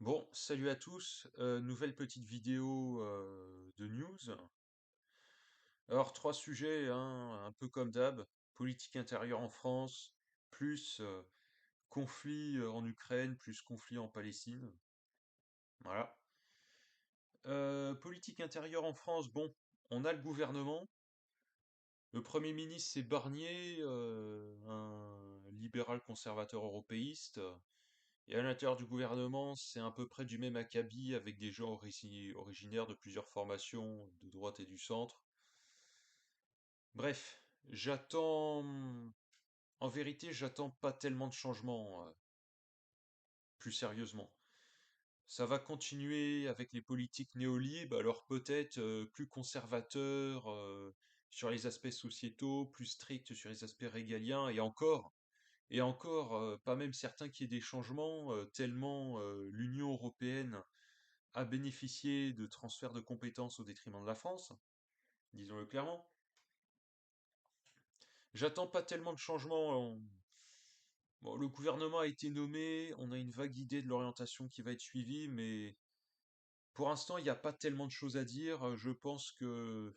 Bon, salut à tous, nouvelle petite vidéo de news. Alors, trois sujets, hein, un peu comme d'hab. Politique intérieure en France, plus conflit en Ukraine, plus conflit en Palestine. Voilà. Politique intérieure en France, bon, on a le gouvernement. Le Premier ministre, c'est Barnier, un libéral conservateur européiste. Et à l'intérieur du gouvernement, c'est à peu près du même acabit avec des gens originaires de plusieurs formations de droite et du centre. Bref, j'attends. En vérité, j'attends pas tellement de changements, plus sérieusement. Ça va continuer avec les politiques néolibes, alors peut-être plus conservateurs sur les aspects sociétaux, plus stricts sur les aspects régaliens, et encore, pas même certain qu'il y ait des changements, tellement l'Union européenne a bénéficié de transferts de compétences au détriment de la France, disons-le clairement. J'attends pas tellement de changements. Bon, le gouvernement a été nommé, on a une vague idée de l'orientation qui va être suivie, mais pour l'instant, il n'y a pas tellement de choses à dire. Je pense que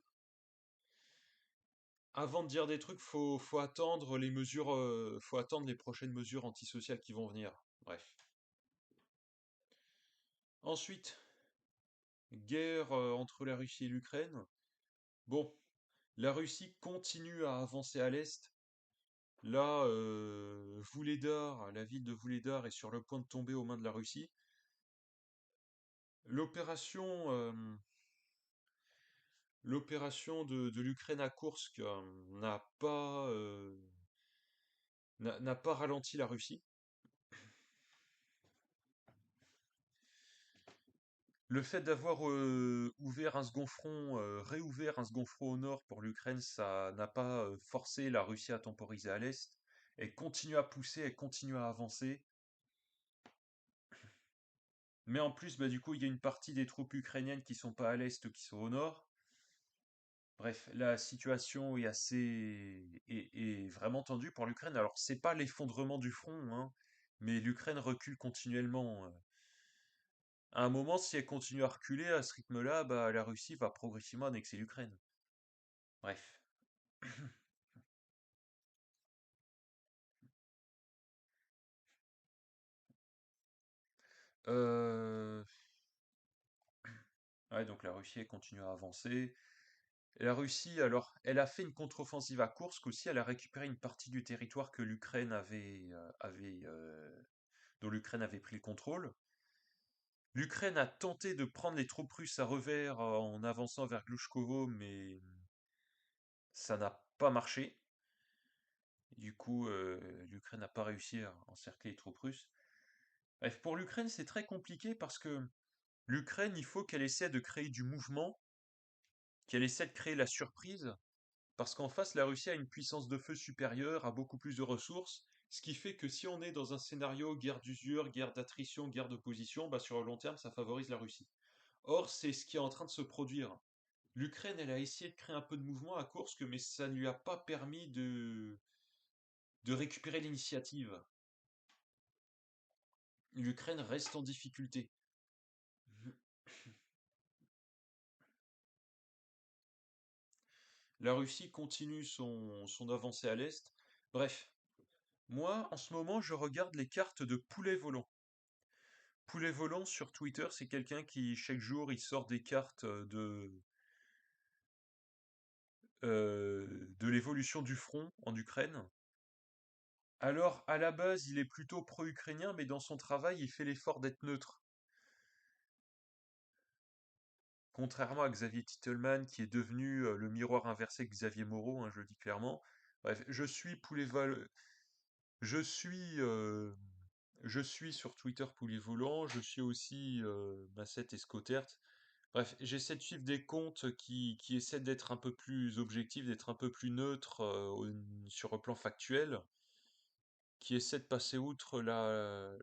avant de dire des trucs, faut attendre les mesures, faut attendre les prochaines mesures antisociales qui vont venir. Bref. Ensuite, guerre entre la Russie et l'Ukraine. Bon, la Russie continue à avancer à l'est. Là, Vuhledar, la ville de Vuhledar est sur le point de tomber aux mains de la Russie. L'opération, l'opération de l'Ukraine à Koursk n'a pas ralenti la Russie. Le fait d'avoir ouvert un second front, réouvert un second front au nord pour l'Ukraine, ça n'a pas forcé la Russie à temporiser à l'est. Elle continue à pousser, elle continue à avancer. Mais en plus, bah, du coup, il y a une partie des troupes ukrainiennes qui sont pas à l'est, qui sont au nord. Bref, la situation est est vraiment tendue pour l'Ukraine. Alors, c'est pas l'effondrement du front, hein, mais l'Ukraine recule continuellement. À un moment, si elle continue à reculer à ce rythme-là, bah, la Russie va progressivement annexer l'Ukraine. Bref. Euh, Ouais, donc la Russie elle continue à avancer. Et la Russie, alors, elle a fait une contre-offensive à Koursk aussi. Elle a récupéré une partie du territoire que dont l'Ukraine avait pris le contrôle. L'Ukraine a tenté de prendre les troupes russes à revers en avançant vers Glushkovo, mais ça n'a pas marché. Du coup, l'Ukraine n'a pas réussi à encercler les troupes russes. Bref, pour l'Ukraine, c'est très compliqué parce que l'Ukraine, il faut qu'elle essaie de créer du mouvement, qu'elle essaie de créer la surprise, parce qu'en face, la Russie a une puissance de feu supérieure, a beaucoup plus de ressources, ce qui fait que si on est dans un scénario guerre d'usure, guerre d'attrition, guerre de position, bah sur le long terme, ça favorise la Russie. Or, c'est ce qui est en train de se produire. L'Ukraine, elle a essayé de créer un peu de mouvement à Kursk, mais ça ne lui a pas permis de récupérer l'initiative. L'Ukraine reste en difficulté. La Russie continue son avancée à l'est. Bref, moi, en ce moment, je regarde les cartes de poulet volant. Poulet volant sur Twitter, c'est quelqu'un qui, chaque jour, il sort des cartes de l'évolution du front en Ukraine. Alors, à la base, il est plutôt pro-ukrainien, mais dans son travail, il fait l'effort d'être neutre. Contrairement à Xavier Titelman, qui est devenu le miroir inversé de Xavier Moreau, hein, je le dis clairement. Bref, je suis, je suis sur Twitter Poulet Volant, je suis aussi Massette et Scottert. Bref, j'essaie de suivre des comptes qui essaient d'être un peu plus objectifs, d'être un peu plus neutres sur le plan factuel, qui essaient de passer outre la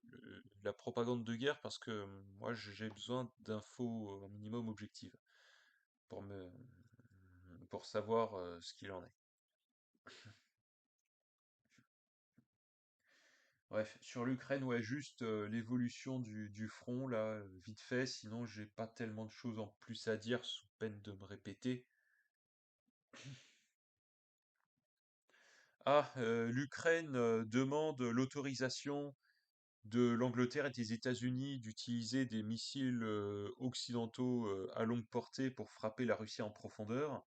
propagande de guerre, parce que moi j'ai besoin d'infos un minimum objectives pour pour savoir ce qu'il en est. Bref, sur l'Ukraine, ouais, juste l'évolution du front, là, vite fait, sinon j'ai pas tellement de choses en plus à dire sous peine de me répéter. Ah, l'Ukraine demande l'autorisation de l'Angleterre et des États-Unis d'utiliser des missiles occidentaux à longue portée pour frapper la Russie en profondeur.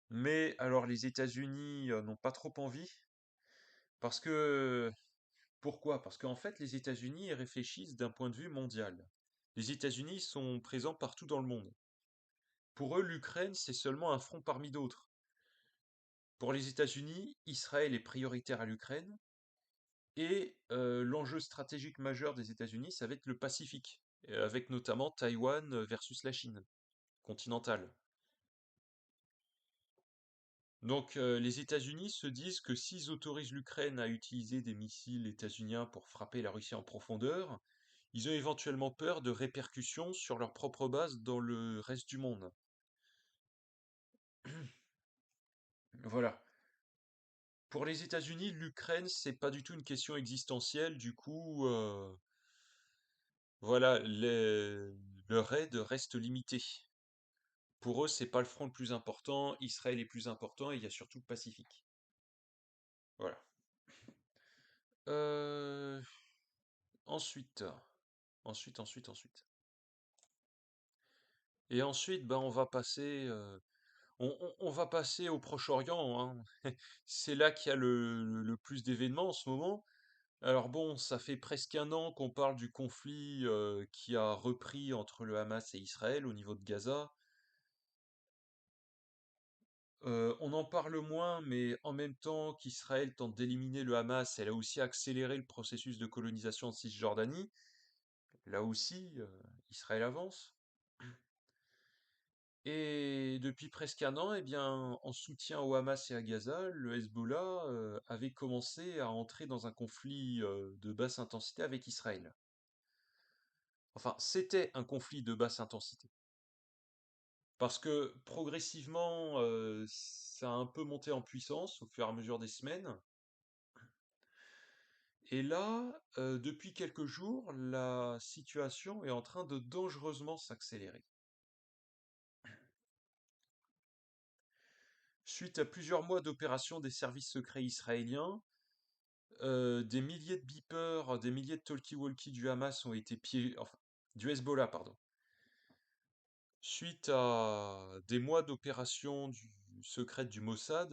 Mais alors les États-Unis n'ont pas trop envie, parce que pourquoi? Parce qu'en fait les États-Unis ils réfléchissent d'un point de vue mondial. Les États-Unis sont présents partout dans le monde. Pour eux, l'Ukraine, c'est seulement un front parmi d'autres. Pour les États-Unis, Israël est prioritaire à l'Ukraine, et l'enjeu stratégique majeur des États-Unis, ça va être le Pacifique, avec notamment Taïwan versus la Chine continentale. Donc les États-Unis se disent que s'ils autorisent l'Ukraine à utiliser des missiles états-uniens pour frapper la Russie en profondeur, ils ont éventuellement peur de répercussions sur leur propre base dans le reste du monde. Voilà. Pour les États-Unis, l'Ukraine, c'est pas du tout une question existentielle, du coup, voilà, leur aide reste limitée. Pour eux, c'est pas le front le plus important, Israël est plus important, et il y a surtout le Pacifique. Voilà. Euh, ensuite, ensuite. Et ensuite, ben, on va passer au Proche-Orient, hein. C'est là qu'il y a le plus d'événements en ce moment. Alors bon, ça fait presque un an qu'on parle du conflit qui a repris entre le Hamas et Israël au niveau de Gaza. On en parle moins, mais en même temps qu'Israël tente d'éliminer le Hamas, elle a aussi accéléré le processus de colonisation en Cisjordanie. Là aussi, Israël avance. Et depuis presque un an, eh bien, en soutien au Hamas et à Gaza, le Hezbollah avait commencé à entrer dans un conflit de basse intensité avec Israël. Enfin, c'était un conflit de basse intensité. Parce que progressivement, ça a un peu monté en puissance au fur et à mesure des semaines. Et là, depuis quelques jours, la situation est en train de dangereusement s'accélérer. Suite à plusieurs mois d'opérations des services secrets israéliens, des milliers de beepers, des milliers de talkie-walkie du Hamas ont été piégés, enfin, du Hezbollah, pardon. Suite à des mois d'opérations secrètes du Mossad,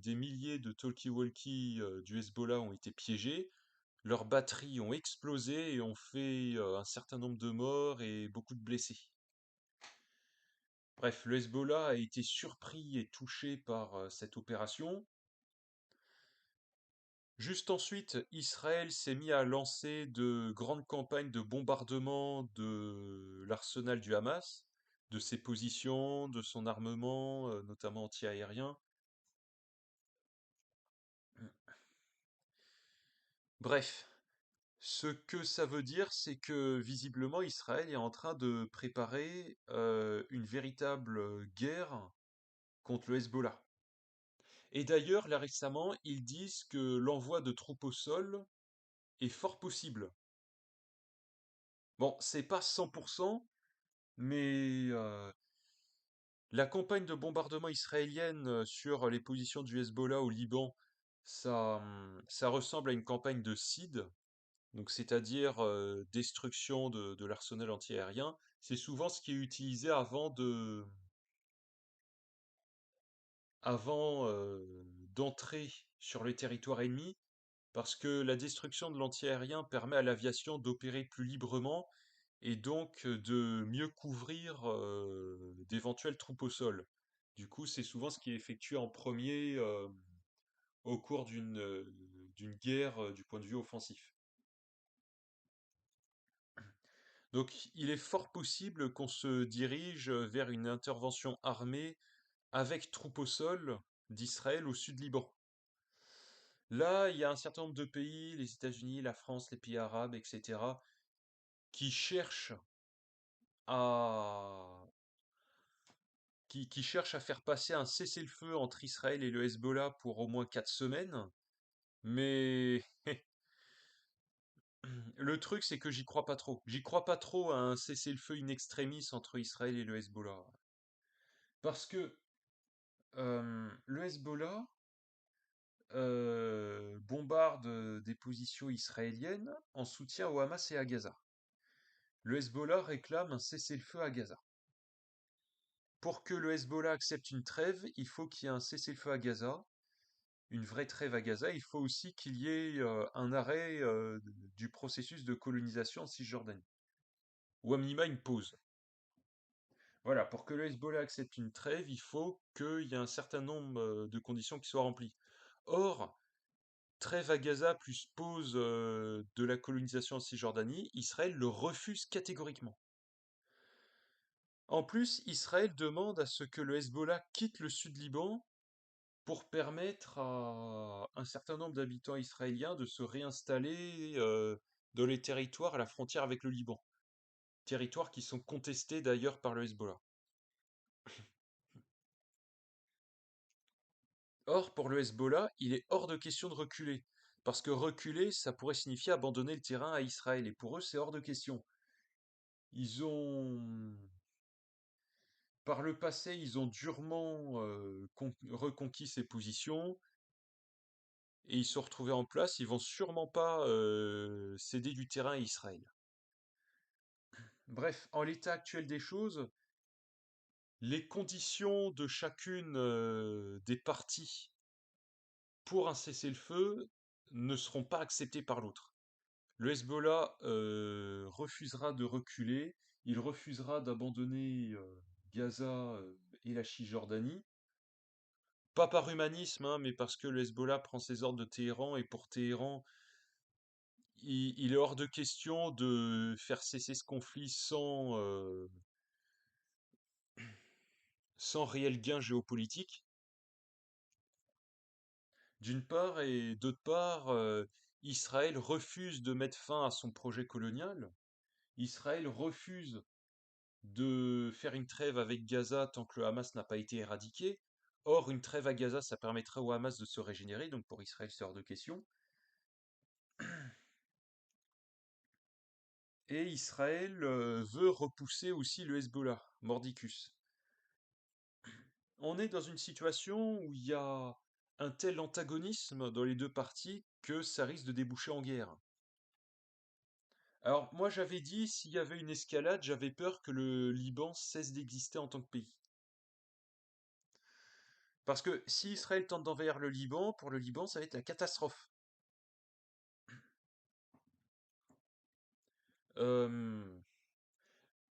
des milliers de talkie-walkie du Hezbollah ont été piégés. Leurs batteries ont explosé et ont fait un certain nombre de morts et beaucoup de blessés. Bref, le Hezbollah a été surpris et touché par cette opération. Juste ensuite, Israël s'est mis à lancer de grandes campagnes de bombardement de l'arsenal du Hamas, de ses positions, de son armement, notamment anti-aérien. Bref, ce que ça veut dire, c'est que visiblement Israël est en train de préparer une véritable guerre contre le Hezbollah. Et d'ailleurs, là récemment, ils disent que l'envoi de troupes au sol est fort possible. Bon, c'est pas 100%, mais la campagne de bombardement israélienne sur les positions du Hezbollah au Liban, ça ressemble à une campagne de SID, donc c'est-à-dire destruction de l'arsenal antiaérien. C'est souvent ce qui est utilisé avant d'entrer sur les territoires ennemis, parce que la destruction de l'antiaérien permet à l'aviation d'opérer plus librement et donc de mieux couvrir d'éventuelles troupes au sol. Du coup, c'est souvent ce qui est effectué en premier au cours d'une guerre du point de vue offensif. Donc, il est fort possible qu'on se dirige vers une intervention armée avec troupes au sol d'Israël au sud Liban. Là, il y a un certain nombre de pays, les États-Unis, la France, les pays arabes, etc., qui cherchent à qui cherchent à faire passer un cessez-le-feu entre Israël et le Hezbollah pour au moins 4 semaines, Mais le truc, c'est que j'y crois pas trop. J'y crois pas trop à un cessez-le-feu in extremis entre Israël et le Hezbollah. Parce que le Hezbollah bombarde des positions israéliennes en soutien au Hamas et à Gaza. Le Hezbollah réclame un cessez-le-feu à Gaza. Pour que le Hezbollah accepte une trêve, il faut qu'il y ait un cessez-le-feu à Gaza, une vraie trêve à Gaza. Il faut aussi qu'il y ait un arrêt du processus de colonisation en Cisjordanie, ou à minima une pause. Voilà, pour que le Hezbollah accepte une trêve, il faut qu'il y ait un certain nombre de conditions qui soient remplies. Or, trêve à Gaza plus pause de la colonisation en Cisjordanie, Israël le refuse catégoriquement. En plus, Israël demande à ce que le Hezbollah quitte le sud Liban pour permettre à un certain nombre d'habitants israéliens de se réinstaller dans les territoires à la frontière avec le Liban. Territoires qui sont contestés d'ailleurs par le Hezbollah. Or, pour le Hezbollah, il est hors de question de reculer. Parce que reculer, ça pourrait signifier abandonner le terrain à Israël. Et pour eux, c'est hors de question. Ils ont, par le passé, ils ont durement reconquis ces positions et ils se sont retrouvés en place. Ils vont sûrement pas céder du terrain à Israël. Bref, en l'état actuel des choses, les conditions de chacune des parties pour un cessez-le-feu ne seront pas acceptées par l'autre. Le Hezbollah refusera de reculer, il refusera d'abandonner Gaza et la Cisjordanie, pas par humanisme, hein, mais parce que le Hezbollah prend ses ordres de Téhéran, et pour Téhéran, il est hors de question de faire cesser ce conflit sans réel gain géopolitique, d'une part, et d'autre part, Israël refuse de mettre fin à son projet colonial, Israël refuse de faire une trêve avec Gaza tant que le Hamas n'a pas été éradiqué. Or, une trêve à Gaza, ça permettrait au Hamas de se régénérer, donc pour Israël, c'est hors de question. Et Israël veut repousser aussi le Hezbollah, mordicus. On est dans une situation où il y a un tel antagonisme dans les deux parties que ça risque de déboucher en guerre. Alors, moi j'avais dit, s'il y avait une escalade, j'avais peur que le Liban cesse d'exister en tant que pays. Parce que si Israël tente d'envahir le Liban, pour le Liban, ça va être la catastrophe. Euh,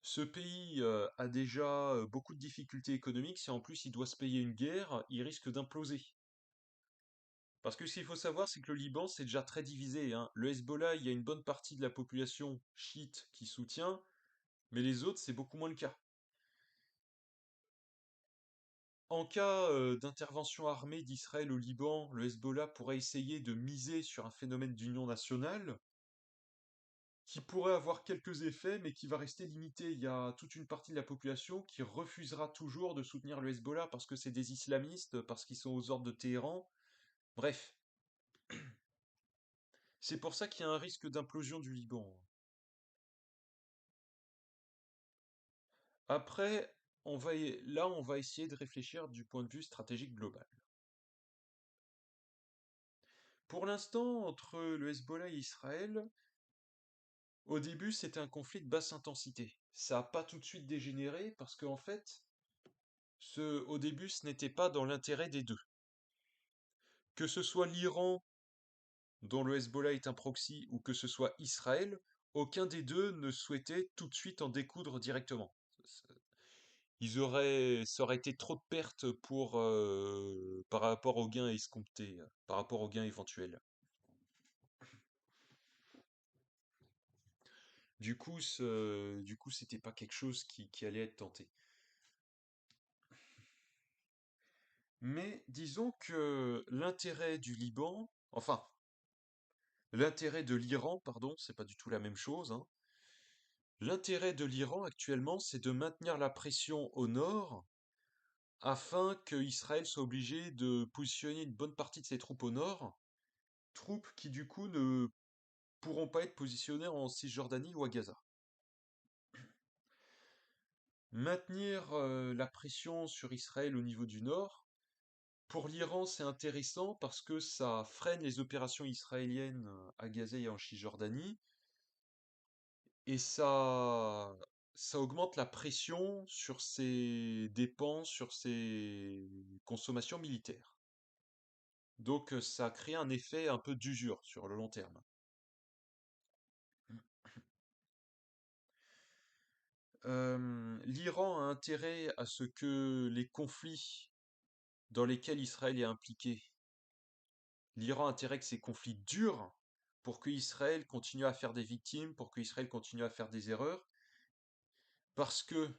Ce pays a déjà beaucoup de difficultés économiques. Si en plus il doit se payer une guerre, il risque d'imploser. Parce que ce qu'il faut savoir, c'est que le Liban, c'est déjà très divisé, hein. Le Hezbollah, il y a une bonne partie de la population chiite qui soutient, mais les autres, c'est beaucoup moins le cas. En cas d'intervention armée d'Israël au Liban, le Hezbollah pourrait essayer de miser sur un phénomène d'union nationale qui pourrait avoir quelques effets, mais qui va rester limité. Il y a toute une partie de la population qui refusera toujours de soutenir le Hezbollah parce que c'est des islamistes, parce qu'ils sont aux ordres de Téhéran. Bref, c'est pour ça qu'il y a un risque d'implosion du Liban. Après, là, on va essayer de réfléchir du point de vue stratégique global. Pour l'instant, entre le Hezbollah et Israël, au début, c'était un conflit de basse intensité. Ça n'a pas tout de suite dégénéré parce qu'en fait, au début, ce n'était pas dans l'intérêt des deux. Que ce soit l'Iran, dont le Hezbollah est un proxy, ou que ce soit Israël, aucun des deux ne souhaitait tout de suite en découdre directement. Ça aurait été trop de pertes par rapport aux gains escomptés, par rapport aux gains éventuels. Du coup, c'était pas quelque chose qui allait être tenté. Mais disons que l'intérêt du Liban, enfin, l'intérêt de l'Iran, pardon, c'est pas du tout la même chose, hein. L'intérêt de l'Iran actuellement, c'est de maintenir la pression au nord afin qu'Israël soit obligé de positionner une bonne partie de ses troupes au nord troupes qui du coup ne pourront pas être positionnées en Cisjordanie ou à Gaza. Maintenir la pression sur Israël au niveau du nord, pour l'Iran c'est intéressant parce que ça freine les opérations israéliennes à Gaza et en Cisjordanie, et ça augmente la pression sur ses dépenses, sur ses consommations militaires. Donc ça crée un effet un peu d'usure sur le long terme. L'Iran a intérêt à ce que les conflits dans lesquels Israël est impliqué, l'Iran a intérêt que ces conflits durent pour que Israël continue à faire des victimes, pour que Israël continue à faire des erreurs, parce que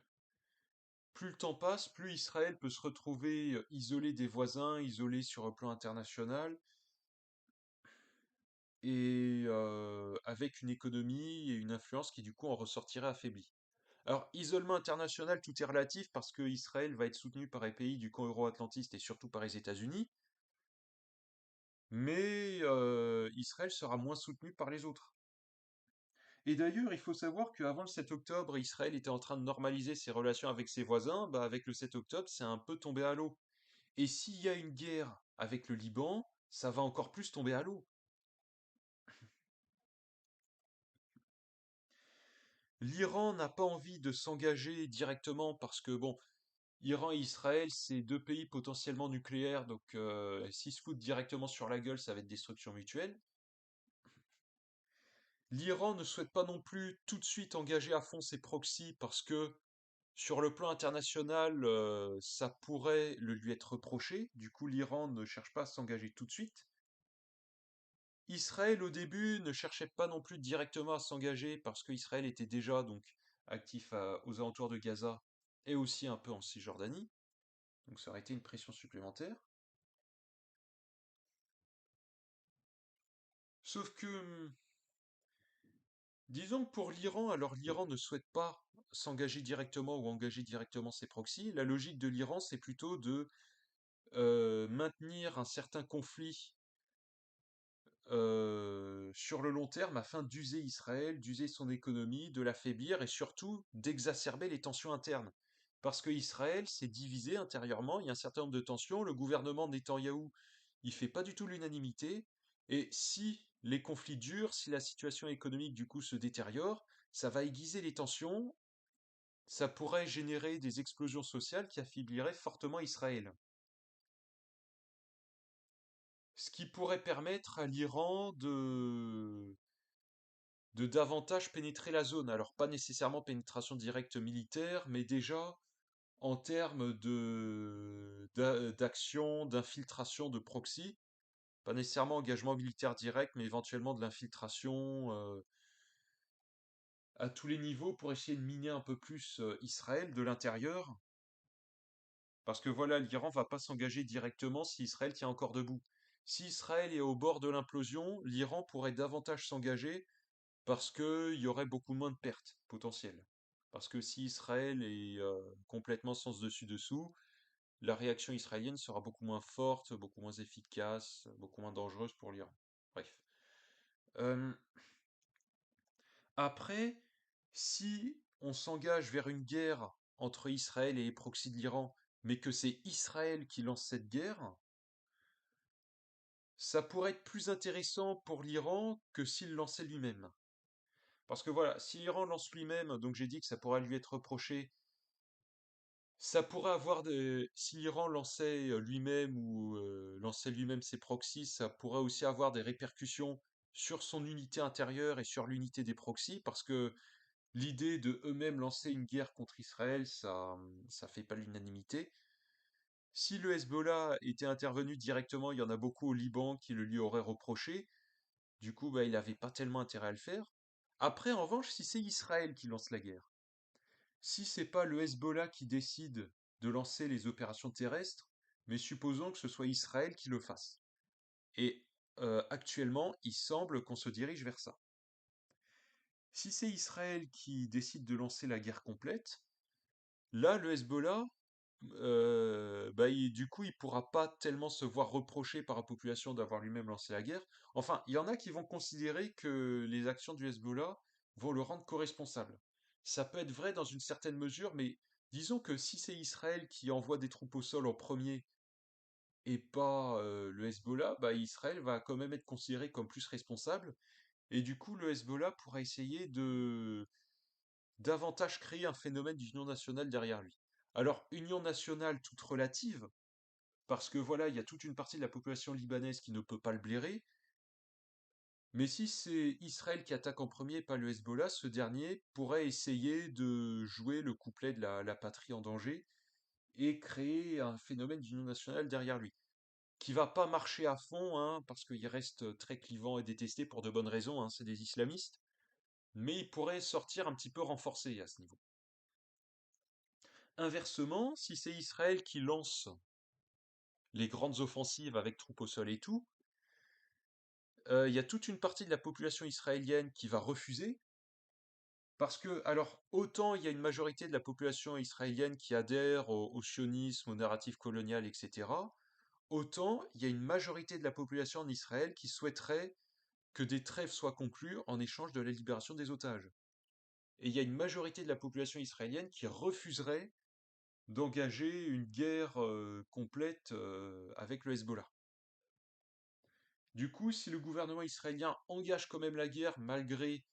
plus le temps passe, plus Israël peut se retrouver isolé des voisins, isolé sur le plan international, et avec une économie et une influence qui du coup en ressortirait affaiblie. Alors, isolement international, tout est relatif parce que Israël va être soutenu par les pays du camp euro-atlantiste et surtout par les États-Unis, mais Israël sera moins soutenu par les autres. Et d'ailleurs, il faut savoir qu'avant le 7 octobre, Israël était en train de normaliser ses relations avec ses voisins. Bah, avec le 7 octobre, c'est un peu tombé à l'eau. Et s'il y a une guerre avec le Liban, ça va encore plus tomber à l'eau. L'Iran n'a pas envie de s'engager directement parce que, bon, Iran et Israël, c'est deux pays potentiellement nucléaires, donc s'ils se foutent directement sur la gueule, ça va être destruction mutuelle. L'Iran ne souhaite pas non plus tout de suite engager à fond ses proxys parce que sur le plan international, ça pourrait le lui être reproché. Du coup, l'Iran ne cherche pas à s'engager tout de suite. Israël, au début, ne cherchait pas non plus directement à s'engager parce qu'Israël était déjà donc actif aux alentours de Gaza et aussi un peu en Cisjordanie. Donc ça aurait été une pression supplémentaire. Sauf que, disons que pour l'Iran, alors l'Iran ne souhaite pas s'engager directement ou engager directement ses proxys. La logique de l'Iran, c'est plutôt de maintenir un certain conflit sur le long terme afin d'user Israël, d'user son économie, de l'affaiblir et surtout d'exacerber les tensions internes. Parce que Israël s'est divisé intérieurement, il y a un certain nombre de tensions, le gouvernement Netanyahou, il fait pas du tout l'unanimité, et si les conflits durent, si la situation économique du coup se détériore, ça va aiguiser les tensions, ça pourrait générer des explosions sociales qui affaibliraient fortement Israël. Ce qui pourrait permettre à l'Iran de davantage pénétrer la zone. Alors pas nécessairement pénétration directe militaire, mais déjà en termes d'action, d'infiltration de proxy, pas nécessairement engagement militaire direct, mais éventuellement de l'infiltration à tous les niveaux pour essayer de miner un peu plus Israël de l'intérieur. Parce que voilà, l'Iran va pas s'engager directement si Israël tient encore debout. Si Israël est au bord de l'implosion, l'Iran pourrait davantage s'engager parce qu'il y aurait beaucoup moins de pertes potentielles. Parce que si Israël est complètement sens dessus-dessous, la réaction israélienne sera beaucoup moins forte, beaucoup moins efficace, beaucoup moins dangereuse pour l'Iran. Bref. Euh, Après, si on s'engage vers une guerre entre Israël et les proxys de l'Iran, mais que c'est Israël qui lance cette guerre, ça pourrait être plus intéressant pour l'Iran que s'il lançait lui-même. Parce que voilà, si l'Iran lance lui-même, donc j'ai dit que ça pourrait lui être reproché, ça pourrait avoir des... Si l'Iran lançait lui-même ou lançait lui-même ses proxys, ça pourrait aussi avoir des répercussions sur son unité intérieure et sur l'unité des proxys, parce que l'idée de eux-mêmes lancer une guerre contre Israël, ça fait pas l'unanimité. Si le Hezbollah était intervenu directement, il y en a beaucoup au Liban qui le lui auraient reproché. Du coup, bah, il n'avait pas tellement intérêt à le faire. Après, en revanche, si c'est Israël qui lance la guerre, si c'est pas le Hezbollah qui décide de lancer les opérations terrestres, mais supposons que ce soit Israël qui le fasse. Et actuellement, il semble qu'on se dirige vers ça. Si c'est Israël qui décide de lancer la guerre complète, là, le Hezbollah, bah, du coup, il pourra pas tellement se voir reprocher par la population d'avoir lui-même lancé la guerre. Enfin, il y en a qui vont considérer que les actions du Hezbollah vont le rendre co-responsable. Ça peut être vrai dans une certaine mesure, mais disons que si c'est Israël qui envoie des troupes au sol en premier et pas le Hezbollah, bah, Israël va quand même être considéré comme plus responsable. Et du coup, le Hezbollah pourra essayer de davantage créer un phénomène d'union nationale derrière lui. Alors, union nationale toute relative, parce que voilà, il y a toute une partie de la population libanaise qui ne peut pas le blairer, mais si c'est Israël qui attaque en premier, pas le Hezbollah, ce dernier pourrait essayer de jouer le couplet de la patrie en danger et créer un phénomène d'union nationale derrière lui, qui va pas marcher à fond, hein, parce qu'il reste très clivant et détesté pour de bonnes raisons, hein, c'est des islamistes, mais il pourrait sortir un petit peu renforcé à ce niveau. Inversement, si c'est Israël qui lance les grandes offensives avec troupes au sol et tout, il y a toute une partie de la population israélienne qui va refuser, parce que, alors, autant il y a une majorité de la population israélienne qui adhère au sionisme, au narratif colonial, etc., autant il y a une majorité de la population en Israël qui souhaiterait que des trêves soient conclues en échange de la libération des otages. Et il y a une majorité de la population israélienne qui refuserait d'engager une guerre complète avec le Hezbollah. Du coup, si le gouvernement israélien engage quand même la guerre malgré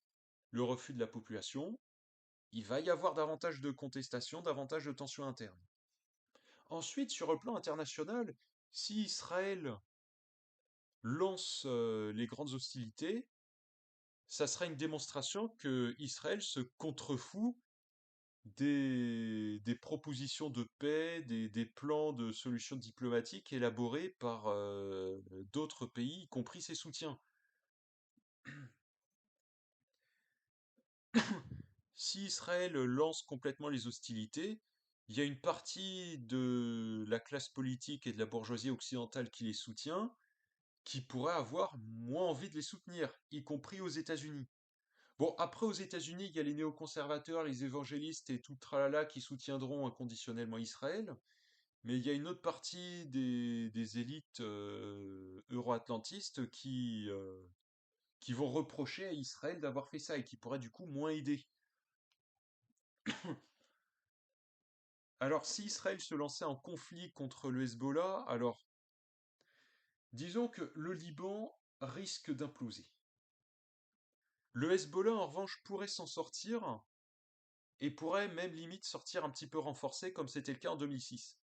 le refus de la population, il va y avoir davantage de contestations, davantage de tensions internes. Ensuite, sur le plan international, si Israël lance les grandes hostilités, ça sera une démonstration que Israël se contrefout des propositions de paix, des plans de solutions diplomatiques élaborés par d'autres pays, y compris ses soutiens. Si Israël lance complètement les hostilités, il y a une partie de la classe politique et de la bourgeoisie occidentale qui les soutient, qui pourrait avoir moins envie de les soutenir, y compris aux États-Unis. Bon, après aux États-Unis, il y a les néoconservateurs, les évangélistes et tout le tralala qui soutiendront inconditionnellement Israël, mais il y a une autre partie des élites euro-atlantistes qui vont reprocher à Israël d'avoir fait ça et qui pourraient du coup moins aider. Alors, si Israël se lançait en conflit contre le Hezbollah, alors disons que le Liban risque d'imploser. Le Hezbollah, en revanche, pourrait s'en sortir et pourrait même limite sortir un petit peu renforcé comme c'était le cas en 2006.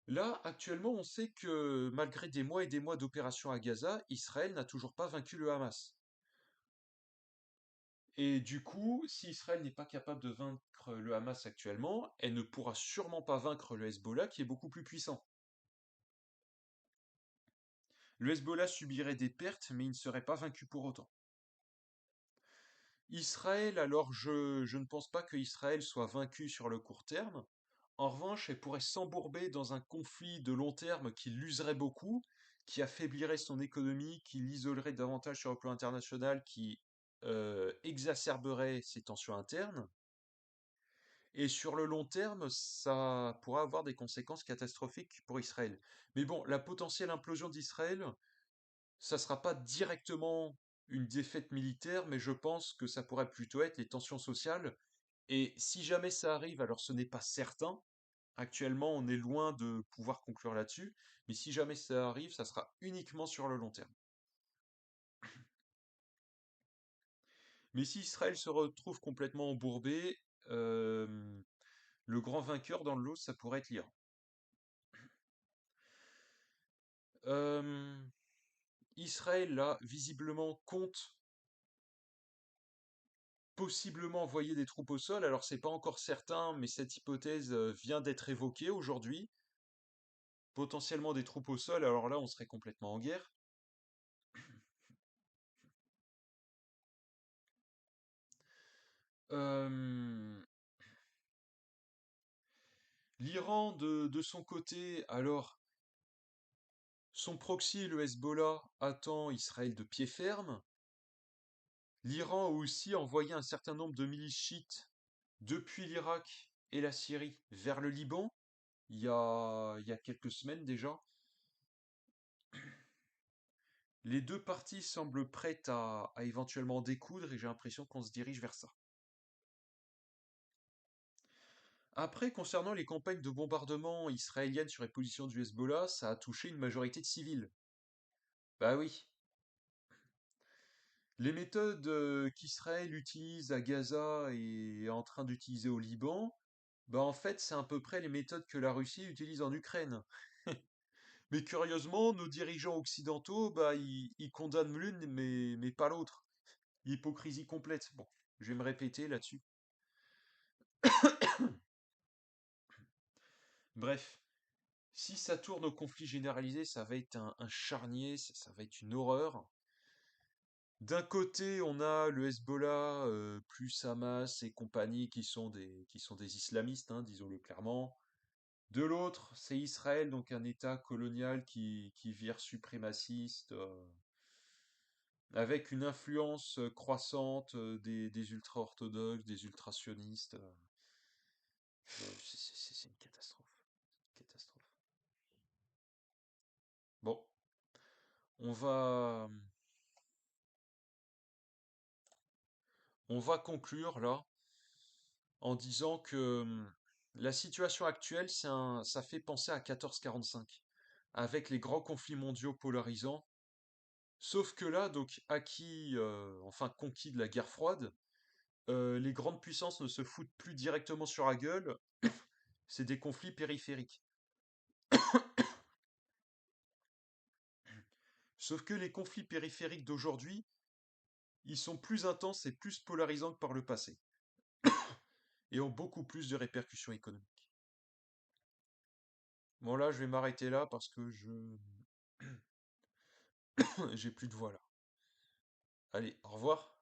Là, actuellement, on sait que malgré des mois et des mois d'opérations à Gaza, Israël n'a toujours pas vaincu le Hamas. Et du coup, si Israël n'est pas capable de vaincre le Hamas actuellement, elle ne pourra sûrement pas vaincre le Hezbollah qui est beaucoup plus puissant. Le Hezbollah subirait des pertes, mais il ne serait pas vaincu pour autant. Israël, alors je ne pense pas que Israël soit vaincu sur le court terme. En revanche, elle pourrait s'embourber dans un conflit de long terme qui l'userait beaucoup, qui affaiblirait son économie, qui l'isolerait davantage sur le plan international, qui exacerberait ses tensions internes. Et sur le long terme, ça pourrait avoir des conséquences catastrophiques pour Israël. Mais bon, la potentielle implosion d'Israël, ça sera pas directement une défaite militaire, mais je pense que ça pourrait plutôt être les tensions sociales. Et si jamais ça arrive, alors ce n'est pas certain. Actuellement, on est loin de pouvoir conclure là-dessus. Mais si jamais ça arrive, ça sera uniquement sur le long terme. Mais si Israël se retrouve complètement embourbé, euh, le grand vainqueur dans le lot, ça pourrait être l'Iran. Euh, Israël, là, visiblement, compte possiblement envoyer des troupes au sol. Alors, c'est pas encore certain, mais cette hypothèse vient d'être évoquée aujourd'hui. Potentiellement des troupes au sol, alors là, on serait complètement en guerre. Euh, L'Iran, de son côté, alors, son proxy, le Hezbollah, attend Israël de pied ferme. L'Iran a aussi envoyé un certain nombre de milices chiites depuis l'Irak et la Syrie vers le Liban. il y a quelques semaines déjà. Les deux parties semblent prêtes à éventuellement découdre et j'ai l'impression qu'on se dirige vers ça. Après, concernant les campagnes de bombardement israéliennes sur les positions du Hezbollah, ça a touché une majorité de civils. Bah oui. Les méthodes qu'Israël utilise à Gaza et est en train d'utiliser au Liban, bah en fait, c'est à peu près les méthodes que la Russie utilise en Ukraine. Mais curieusement, nos dirigeants occidentaux, bah, ils condamnent l'une, mais pas l'autre. Hypocrisie complète. Bon, je vais me répéter là-dessus. Bref, si ça tourne au conflit généralisé, ça va être un charnier, ça va être une horreur. D'un côté, on a le Hezbollah, plus Hamas et compagnie qui sont des islamistes, hein, disons-le clairement. De l'autre, c'est Israël, donc un État colonial qui vire suprémaciste, avec une influence croissante des ultra-orthodoxes, des ultra-sionistes. C'est une catastrophe. Catastrophe. Bon, on va, on va conclure là en disant que la situation actuelle, ça fait penser à 1445, avec les grands conflits mondiaux polarisants. Sauf que là, donc acquis, enfin conquis de la guerre froide, les grandes puissances ne se foutent plus directement sur la gueule, c'est des conflits périphériques. Sauf que les conflits périphériques d'aujourd'hui, ils sont plus intenses et plus polarisants que par le passé, et ont beaucoup plus de répercussions économiques. Bon là, je vais m'arrêter là parce que j'ai plus de voix là. Allez, au revoir.